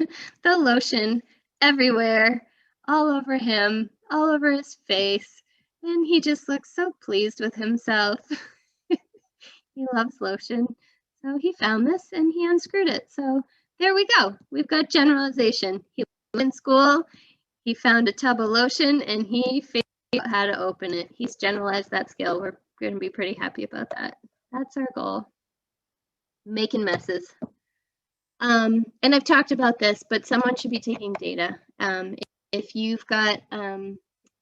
the lotion everywhere, all over him, all over his face, and he just looks so pleased with himself. He loves lotion. So he found this and he unscrewed it. So there we go. We've got generalization. He was in school, he found a tub of lotion, and he figured out how to open it. He's generalized that skill. We're going to be pretty happy about that. That's our goal. Making messes. And I've talked about this, but someone should be taking data. If you've got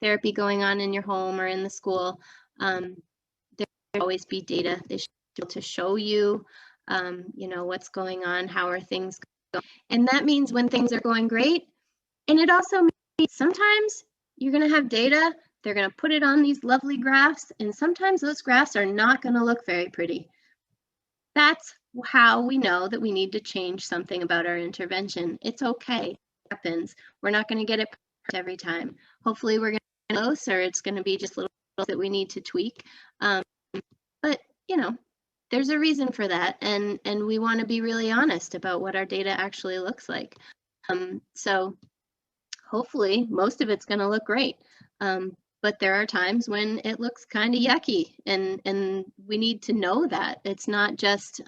therapy going on in your home or in the school, there will always be data. They should be able to show you, you know, what's going on, how are things going. And that means when things are going great. And it also means sometimes you're going to have data, they're going to put it on these lovely graphs, and sometimes those graphs are not going to look very pretty. That's how we know that we need to change something about our intervention. It's okay. It happens. We're not going to get it perfect every time. Hopefully we're going to get close, or it's going to be just little that we need to tweak. But, you know, there's a reason for that, and we want to be really honest about what our data actually looks like. So hopefully most of it's going to look great. But there are times when it looks kind of yucky, and we need to know that. It's not just,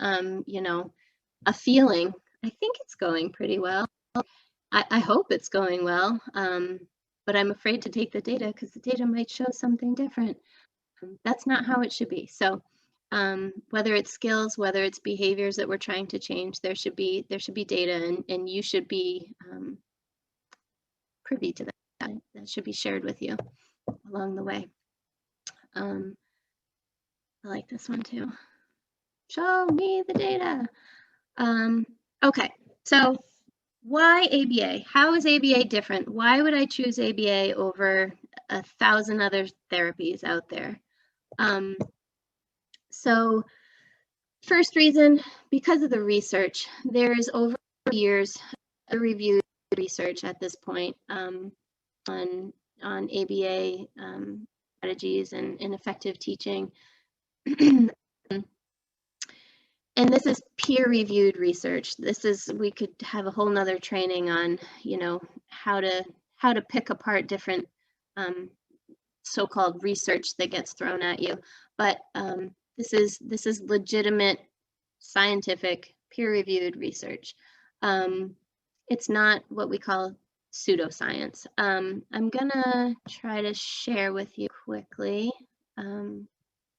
you know, a feeling. I think it's going pretty well. I hope it's going well. but I'm afraid to take the data because the data might show something different. That's not how it should be. So whether it's skills, whether it's behaviors that we're trying to change, there should be data, and you should be privy to that. That should be shared with you along the way. I like this one too. Show me the data. Okay, so why ABA? How is ABA different? Why would I choose ABA over 1,000 other therapies out there? So first reason, because of the research. There's over years reviewed research at this point on ABA strategies and effective teaching. And this is peer-reviewed research. This is, we could have a whole nother training on, you know, how to pick apart different so-called research that gets thrown at you. But this is legitimate, scientific, peer-reviewed research. It's not what we call pseudoscience. I'm gonna try to share with you quickly.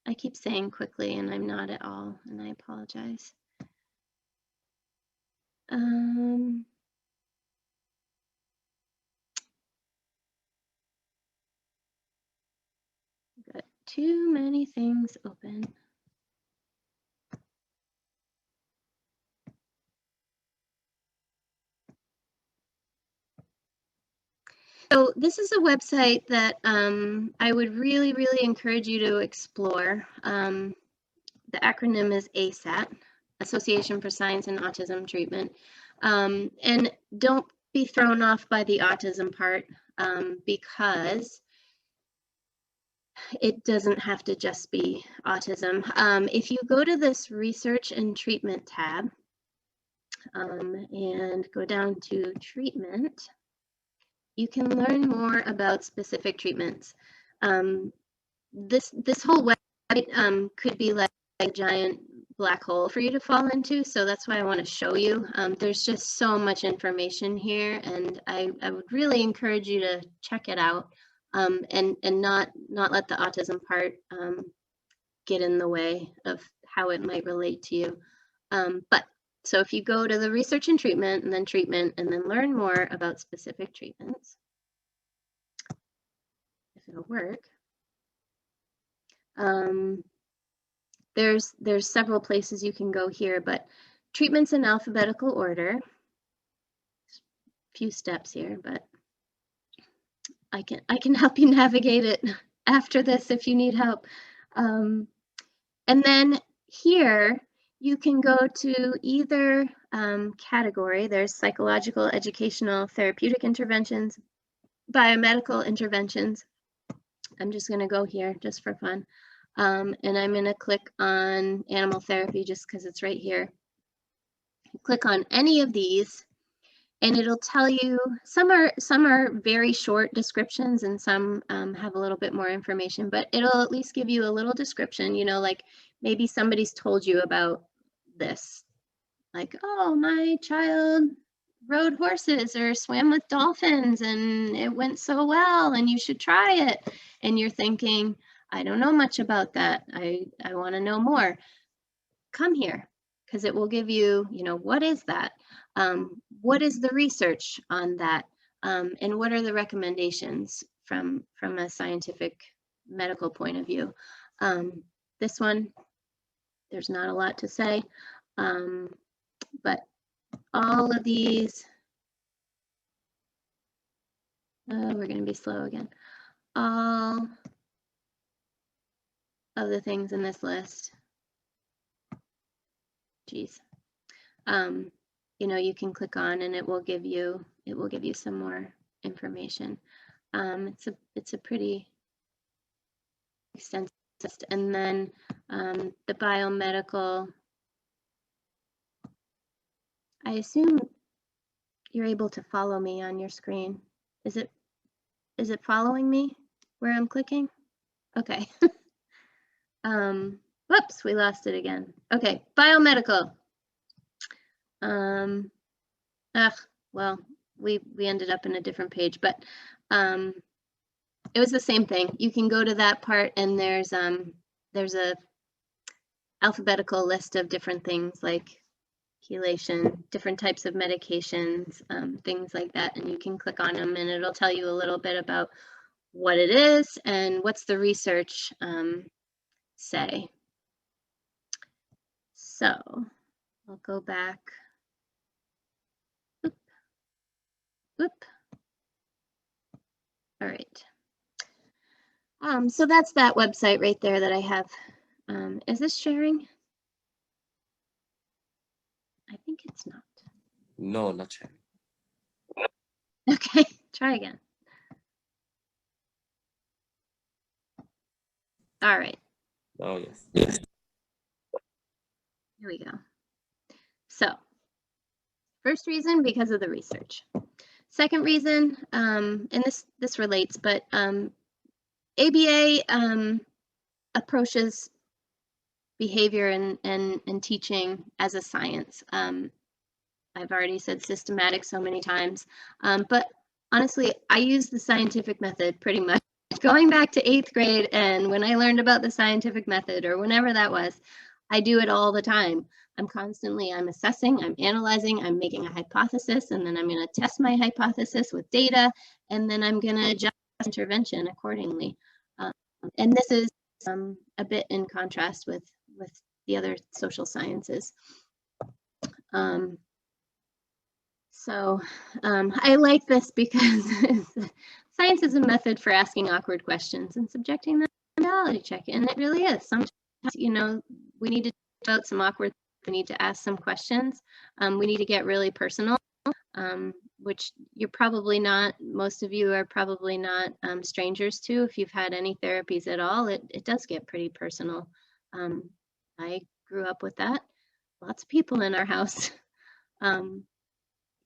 I keep saying quickly and I'm not at all, and I apologize. Got too many things open. So this is a website that I would really, really encourage you to explore. The acronym is ASAT, Association for Science and Autism Treatment. And don't be thrown off by the autism part because it doesn't have to just be autism. If you go to this research and treatment tab and go down to treatment, you can learn more about specific treatments. This whole website could be like a giant black hole for you to fall into, so that's why I want to show you. There's just so much information here, and I would really encourage you to check it out and not let the autism part get in the way of how it might relate to you. So if you go to the research and treatment, and then learn more about specific treatments, if it'll work. There's several places you can go here, but treatments in alphabetical order. A few steps here, but I can help you navigate it after this if you need help. And then here you can go to either category. There's psychological, educational, therapeutic interventions, biomedical interventions. I'm just going to go here just for fun. And I'm going to click on animal therapy just because it's right here. Click on any of these and it'll tell you, some are very short descriptions and some have a little bit more information, but it'll at least give you a little description, you know, like maybe somebody's told you about this, like, oh, my child rode horses or swam with dolphins and it went so well and you should try it. And you're thinking, I don't know much about that. I want to know more. Come here, because it will give you, you know, what is that? What is the research on that? And what are the recommendations from a scientific medical point of view? This one, there's not a lot to say, but all of these, we're going to be slow again. All of the things in this list, geez, you know, you can click on and it will give you some more information. It's a pretty extensive list. And then the biomedical, I assume you're able to follow me on your screen. Is it following me where I'm clicking? Okay. Whoops, we lost it again. Okay, biomedical. Well, we ended up in a different page, but it was the same thing. You can go to that part and there's a alphabetical list of different things like chelation, different types of medications, things like that, and you can click on them and it'll tell you a little bit about what it is and what's the research say. So I'll go back. Oop. Oop. All right. So that's that website right there that I have. Is this sharing? I think it's not. No, not sharing. Okay, try again. All right. Oh, yes. Yes. Here we go. So first reason, because of the research. Second reason, and this relates, but ABA approaches behavior and teaching as a science. I've already said systematic so many times, but honestly, I use the scientific method pretty much. Going back to 8th grade, and when I learned about the scientific method or whenever that was, I do it all the time. I'm assessing, I'm analyzing, I'm making a hypothesis, and then I'm going to test my hypothesis with data, and then I'm going to adjust intervention accordingly. And this is a bit in contrast with the other social sciences. So I like this because science is a method for asking awkward questions and subjecting them to reality check. And it really is. Sometimes, you know, we need to talk about some awkward, we need to ask some questions. We need to get really personal, which you're probably not, most of you are probably not strangers to. If you've had any therapies at all, it does get pretty personal. I grew up with that. Lots of people in our house.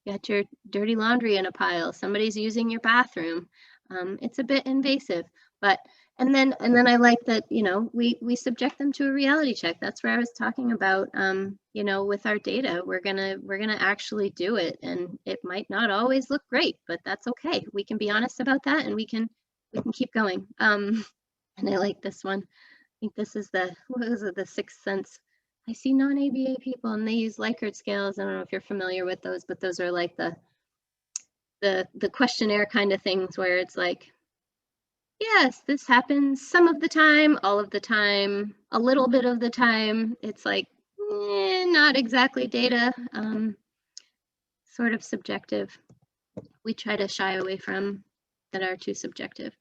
You got your dirty laundry in a pile, somebody's using your bathroom. It's a bit invasive, but and then I like that, you know, we subject them to a reality check. That's where I was talking about, you know, with our data, we're gonna actually do it, and it might not always look great, but that's okay. We can be honest about that, and we can keep going. And I like this one. I think this is the, what is it, the Sixth Sense. I see non-ABA people and they use Likert scales. I don't know if you're familiar with those, but those are like the questionnaire kind of things where it's like, yes, this happens some of the time, all of the time, a little bit of the time. It's like, not exactly data, sort of subjective. We try to shy away from that are too subjective.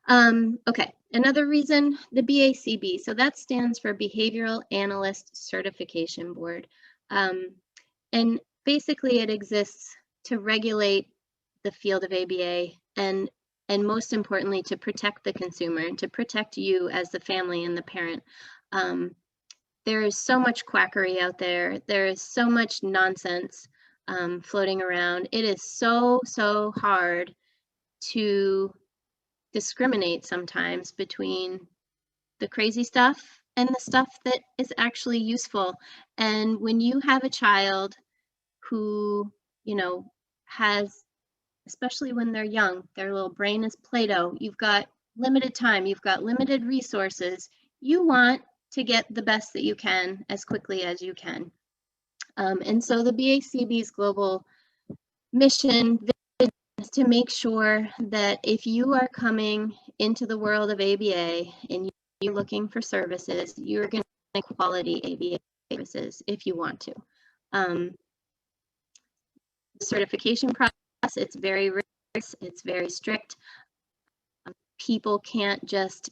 Okay, another reason, the BACB. So that stands for Behavioral Analyst Certification Board. And basically it exists to regulate the field of ABA and most importantly, to protect the consumer and to protect you as the family and the parent. There is so much quackery out there. There is so much nonsense floating around. It is so hard to discriminate sometimes between the crazy stuff and the stuff that is actually useful. And when you have a child who, you know, has, especially when they're young, their little brain is Play-Doh, you've got limited time, you've got limited resources, you want to get the best that you can as quickly as you can. And so the BACB's global mission to make sure that if you are coming into the world of ABA and you're looking for services, you're going to get quality ABA services if you want to. The certification process, it's very rigorous, it's very strict. People can't just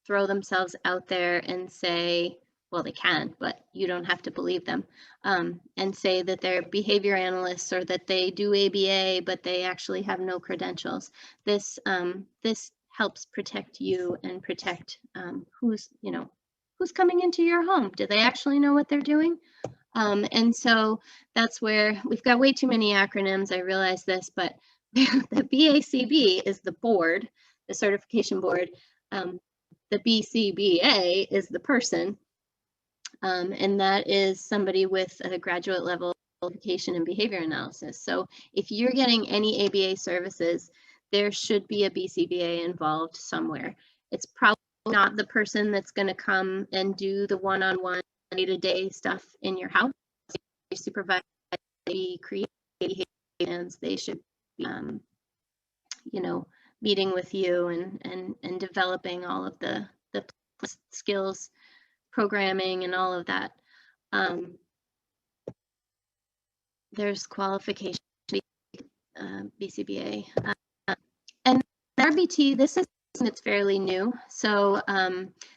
throw themselves out there and say, well, they can, but you don't have to believe them, and say that they're behavior analysts or that they do ABA, but they actually have no credentials. This helps protect you and protect who's coming into your home. Do they actually know what they're doing? And so that's where we've got way too many acronyms. I realize this, but the BACB is the board, the certification board. The BCBA is the person. And that is somebody with a graduate level qualification in behavior analysis. So if you're getting any ABA services, there should be a BCBA involved somewhere. It's probably not the person that's going to come and do the one-on-one day-to-day stuff in your house. They supervise, they create plans. They should be, you know, meeting with you and developing all of the skills, programming, and all of that. There's qualification, BCBA, and RBT. This is it's fairly new. So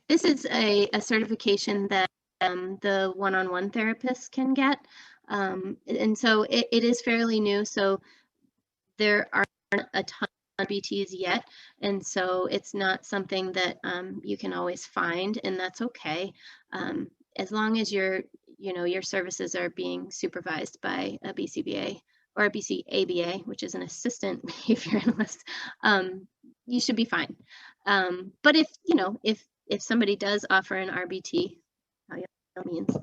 this is a certification that the one-on-one therapists can get, and so it is fairly new. So there aren't a ton of RBTs yet, and so it's not something that you can always find, and that's okay, as long as your services are being supervised by a BCBA or a BCABA, which is an assistant behavior analyst. You should be fine. But if somebody does offer an RBT, by all means,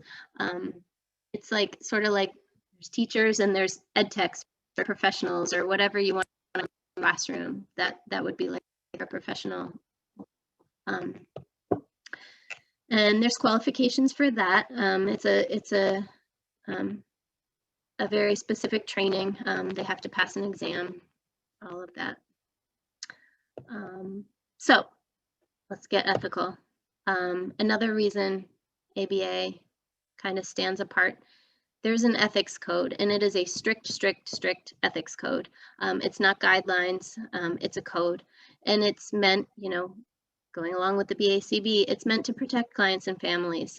it's like sort of like there's teachers and there's ed techs or professionals or whatever you want in the classroom. That would be like a professional. And there's qualifications for that. It's a very specific training. They have to pass an exam, all of that. So let's get ethical. Another reason ABA kind of stands apart, there's an ethics code, and it is a strict ethics code. It's not guidelines, it's a code, and it's meant, going along with the BACB, it's meant to protect clients and families.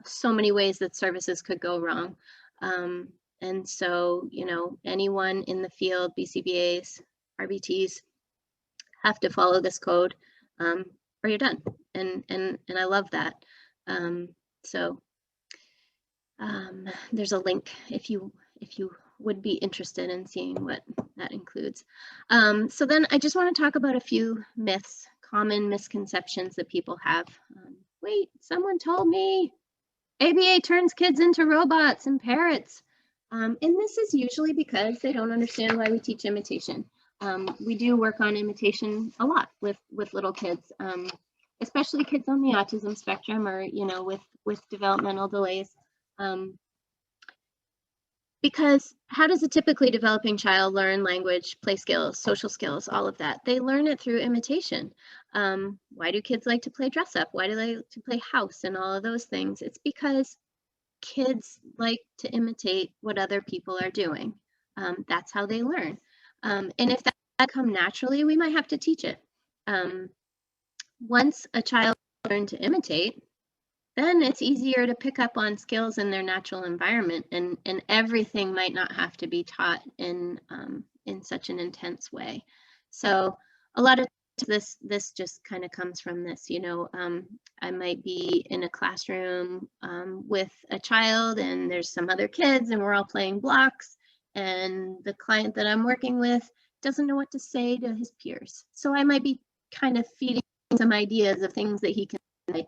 So many ways that services could go wrong. And so, anyone in the field, BCBAs, RBTs, have to follow this code, or you're done. And I love that. There's a link if you would be interested in seeing what that includes. So then I just want to talk about a few myths, common misconceptions that people have. Wait, someone told me ABA turns kids into robots and parrots. And this is usually because they don't understand why we teach imitation. We do work on imitation a lot with little kids, especially kids on the autism spectrum or, with developmental delays. Because how does a typically developing child learn language, play skills, social skills, all of that? They learn it through imitation. Why do kids like to play dress up? Why do they like to play house and all of those things? It's because kids like to imitate what other people are doing. That's how they learn. And if that come naturally, we might have to teach it. Once a child learns to imitate, then it's easier to pick up on skills in their natural environment, and everything might not have to be taught in such an intense way. So a lot of this just kind of comes from this, I might be in a classroom with a child and there's some other kids and we're all playing blocks, and the client that I'm working with doesn't know what to say to his peers. So I might be kind of feeding some ideas of things that he can say,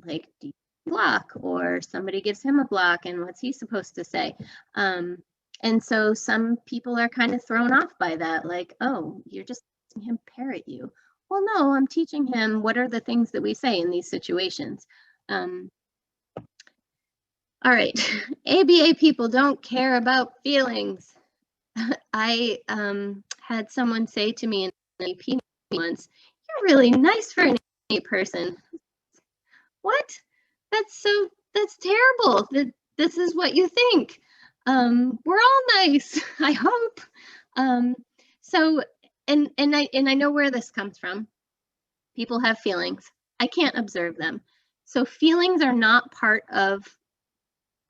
like, do you block? Or somebody gives him a block and what's he supposed to say? And so some people are kind of thrown off by that, like, oh, you're just letting him parrot you. Well, no, I'm teaching him what are the things that we say in these situations. All right, ABA people don't care about feelings. I had someone say to me in an AP once, "You're really nice for an AP person." What? That's terrible. This is what you think. We're all nice, I hope. So, and I know where this comes from. People have feelings. I can't observe them. So feelings are not part of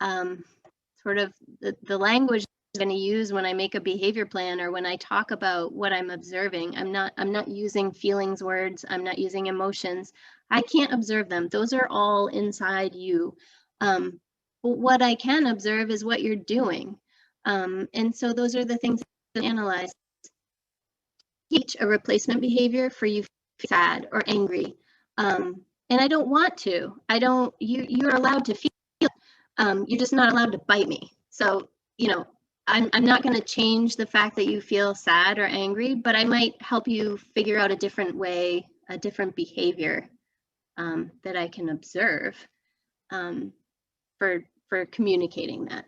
sort of the language I'm going to use when I make a behavior plan or when I talk about what I'm observing. I'm not using feelings words. I'm not using emotions. I can't observe them. Those are all inside you. But what I can observe is what you're doing. And so those are the things that I analyze. Teach a replacement behavior for you sad or angry. And I don't want to. You're allowed to feel. You're just not allowed to bite me. So, I'm not going to change the fact that you feel sad or angry, but I might help you figure out a different way, a different behavior that I can observe for communicating that.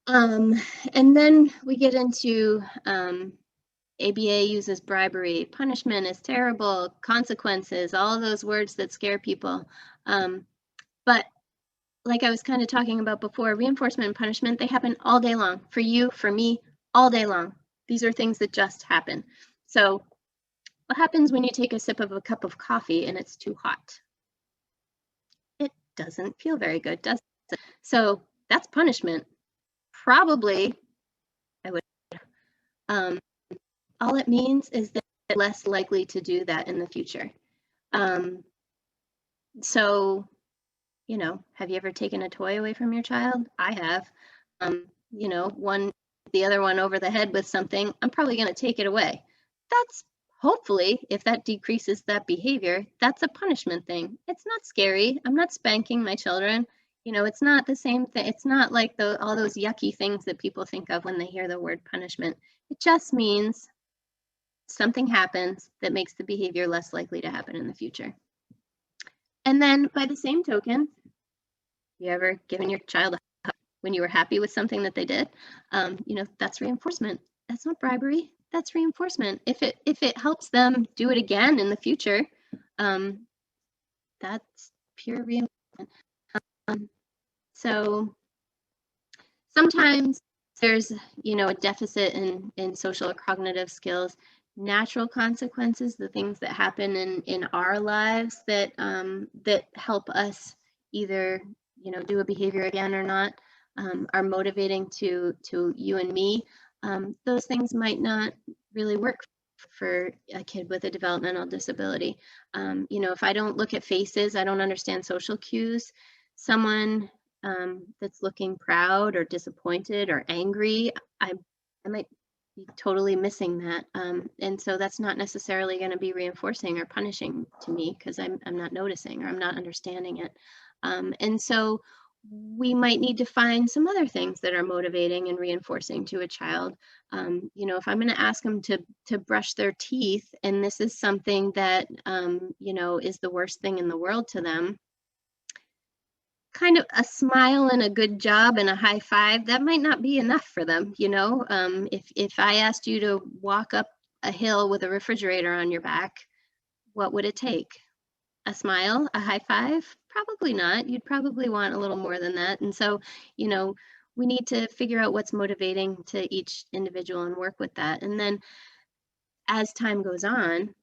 And then we get into ABA uses bribery, punishment is terrible, consequences, all of those words that scare people. But like I was kind of talking about before, reinforcement and punishment, they happen all day long. For you, for me, all day long. These are things that just happen. So what happens when you take a sip of a cup of coffee and it's too hot? It doesn't feel very good, does it? So that's punishment. Probably, I would. All it means is that they're less likely to do that in the future. So, you know, have you ever taken a toy away from your child? I have. You know, the other one over the head with something, I'm probably going to take it away. That's hopefully, if that decreases that behavior, that's a punishment thing. It's not scary. I'm not spanking my children. You know, it's not the same thing. It's not like all those yucky things that people think of when they hear the word punishment. It just means something happens that makes the behavior less likely to happen in the future. And then by the same token, you ever given your child a hug when you were happy with something that they did? You know, that's reinforcement. That's not bribery. That's reinforcement. If it helps them do it again in the future, that's pure reinforcement. So sometimes there's, you know, a deficit in social or cognitive skills. Natural consequences, the things that happen in our lives that that help us either, you know, do a behavior again or not, are motivating to you and me. Those things might not really work for a kid with a developmental disability. You know, if I don't look at faces, I don't understand social cues. Someone that's looking proud or disappointed or angry, I might be totally missing that. And so that's not necessarily going to be reinforcing or punishing to me because I'm not noticing or I'm not understanding it. And so we might need to find some other things that are motivating and reinforcing to a child. You know, if I'm going to ask them to brush their teeth and this is something that, you know, is the worst thing in the world to them, kind of a smile and a good job and a high five, that might not be enough for them. You know, if I asked you to walk up a hill with a refrigerator on your back, what would it take? A smile, a high five? Probably not. You'd probably want a little more than that. And so, you know, we need to figure out what's motivating to each individual and work with that. And then as time goes on,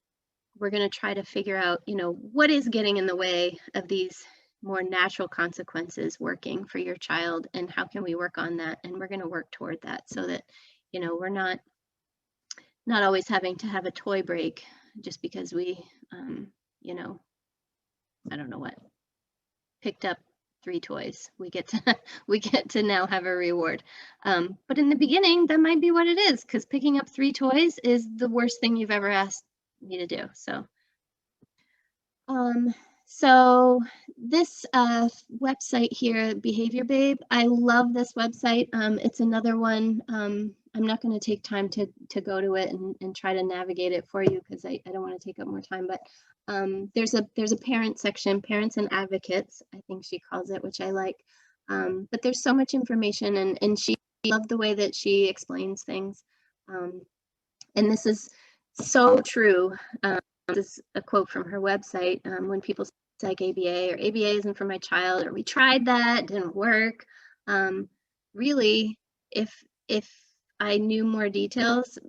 we're going to try to figure out, you know, what is getting in the way of these more natural consequences working for your child and how can we work on that? And we're going to work toward that so that, you know, we're not always having to have a toy break just because we, you know, I don't know what, picked up 3 toys. We get to now have a reward. But in the beginning, that might be what it is, because picking up 3 toys is the worst thing you've ever asked me to do. So this website here, Behavior Babe, I love this website. It's another one. I'm not going to take time to go to it and try to navigate it for you because I don't want to take up more time. But there's a parent section, parents and advocates, I think she calls it, which I like. But there's so much information, and she loved the way that she explains things. And this is so true. This is a quote from her website. When people say like ABA or ABA isn't for my child, or we tried that, didn't work. Really, if I knew more details,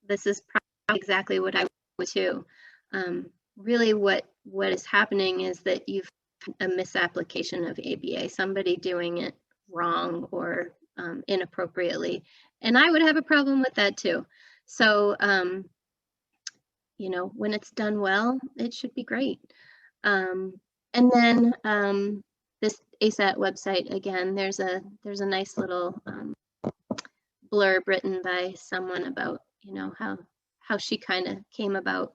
this is probably exactly what I would too. Really, what is happening is that you've a misapplication of ABA, somebody doing it wrong or inappropriately, and I would have a problem with that too. So, you know, when it's done well, it should be great. And then this ASAT website, again, there's a nice little blurb written by someone about, you know, how she kind of came about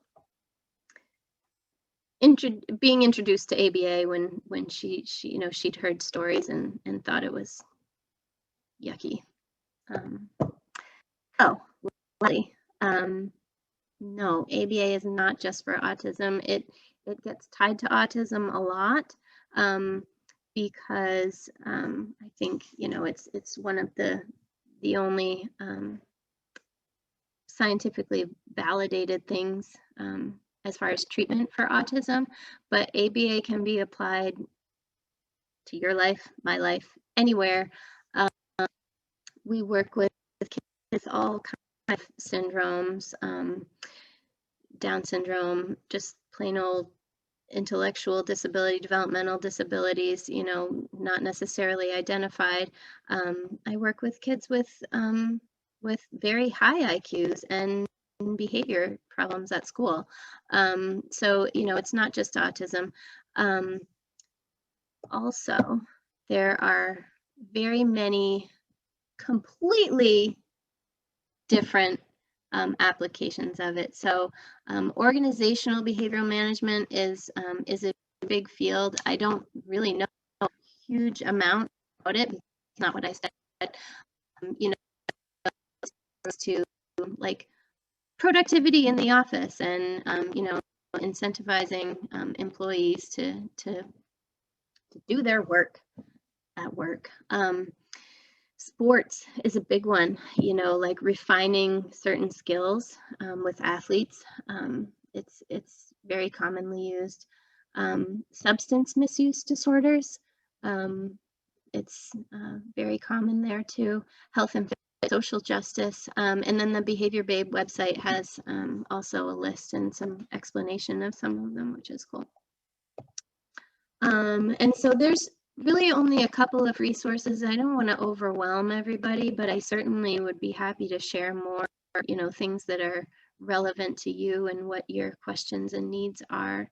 being introduced to ABA when she you know, she'd heard stories and thought it was, yucky. Oh, Leigh, no, ABA is not just for autism. It gets tied to autism a lot because I think, you know, it's one of the only scientifically validated things as far as treatment for autism, but ABA can be applied to your life, my life, anywhere. We work with kids with all kinds of syndromes, Down syndrome, just plain old intellectual disability, developmental disabilities, you know, not necessarily identified. I work with kids with very high IQs and behavior problems at school. So, you know, it's not just autism. Also, there are very many completely different applications of it. So organizational behavioral management is a big field. I don't really know a huge amount about it. It's not what I studied. You know, to like productivity in the office and you know, incentivizing employees to do their work at work. Sports is a big one, you know, like refining certain skills with athletes. It's very commonly used. Substance misuse disorders, it's very common there too. Health and social justice. And then the Behavior Babe website has also a list and some explanation of some of them, which is cool. And so there's really only a couple of resources. I don't want to overwhelm everybody, but I certainly would be happy to share more, you know, things that are relevant to you and what your questions and needs are.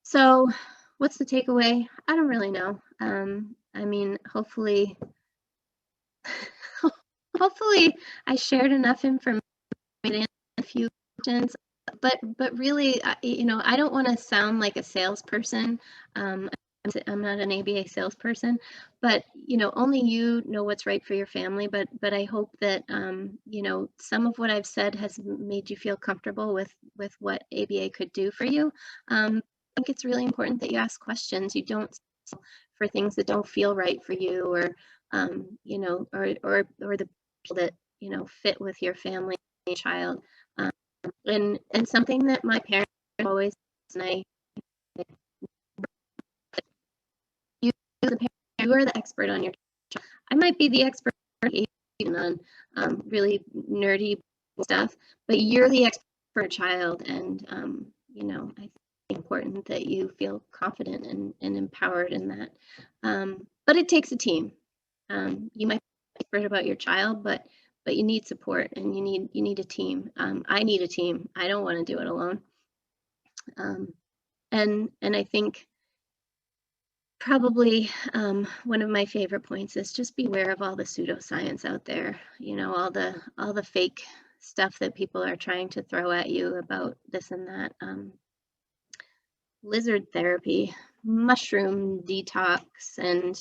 So what's the takeaway? I don't really know. I mean, hopefully I shared enough information to answer a few questions. But really, you know, I don't want to sound like a salesperson. I'm not an ABA salesperson, but you know, only you know what's right for your family. But I hope that you know, some of what I've said has made you feel comfortable with what ABA could do for you. I think it's really important that you ask questions. You don't settle for things that don't feel right for you, or you know, or the people that, you know, fit with your family and child. And something that my parents always, and you are the expert on your child. I might be the expert on really nerdy stuff, but you're the expert for a child, and you know, I think it's important that you feel confident and empowered in that. But it takes a team. You might be expert about your child, but you need support, and you need a team. I need a team. I don't want to do it alone. And I think probably one of my favorite points is just beware of all the pseudoscience out there. You know, all the fake stuff that people are trying to throw at you about this and that. Lizard therapy, mushroom detox, and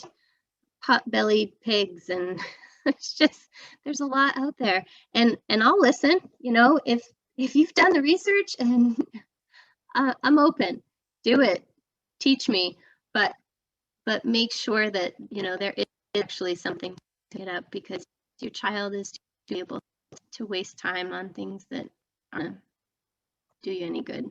pot-bellied pigs, and it's just, there's a lot out there, and I'll listen, you know, if you've done the research, and I'm open, do it, teach me, but make sure that, you know, there is actually something to get up, because your child is too able to waste time on things that aren't do you any good.